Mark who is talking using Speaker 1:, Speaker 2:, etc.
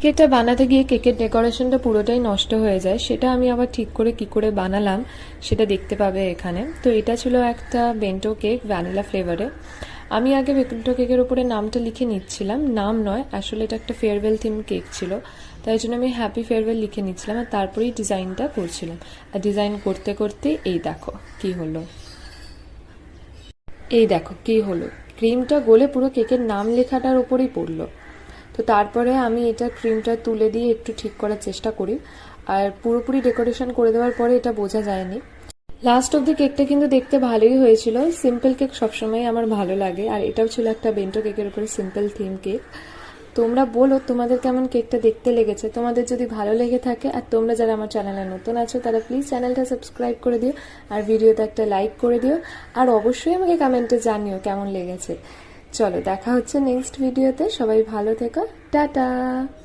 Speaker 1: কেকটা বানাতে গিয়ে কেকের ডেকোরেশনটা পুরোটাই নষ্ট হয়ে যায়, সেটা আমি আবার ঠিক করে কি করে বানালাম সেটা দেখতে পাবে এখানে। তো এটা ছিল একটা বেন্টো কেক ভ্যানিলা ফ্লেভারে। আমি আগে বেন্টো কেকের উপরে নামটা লিখে নিচ্ছিলাম, নাম নয় আসলে এটা একটা ফেয়ারওয়েল থিম কেক ছিল, তাই জন্য আমি হ্যাপি ফেয়ারওয়েল লিখে নিচ্ছিলাম আর তারপরেই ডিজাইনটা করছিলাম। আর ডিজাইন করতে করতে এই দেখো কি হলো, এই দেখো কি হলো, ক্রিমটা গলে পুরো কেকের নাম লেখাটার উপরেই পড়লো। তো তারপরে আমি এটা ক্রিমটা তুলে দিয়ে একটু ঠিক করার চেষ্টা করি, আর পুরোপুরি ডেকোরেশন করে দেওয়ার পরে এটা বোঝা যায়নি। লাস্ট অব্দি কেকটা কিন্তু দেখতে ভালোই হয়েছিল। সিম্পল কেক সবসময় আমার ভালো লাগে, আর এটাও ছিল একটা বেন্টো কেকের উপরে সিম্পল থিম কেক। তোমরা বলো তোমাদের কেমন কেকটা দেখতে লেগেছে। তোমাদের যদি ভালো লেগে থাকে আর তোমরা যারা আমার চ্যানেলে নতুন আছো তারা প্লিজ চ্যানেলটা সাবস্ক্রাইব করে দিও, আর ভিডিওতে একটা লাইক করে দিও, আর অবশ্যই আমাকে কমেন্টে জানিও কেমন লেগেছে। চলো দেখা হচ্ছে নেক্সট ভিডিওতে, সবাই ভালো থেকো, টাটা।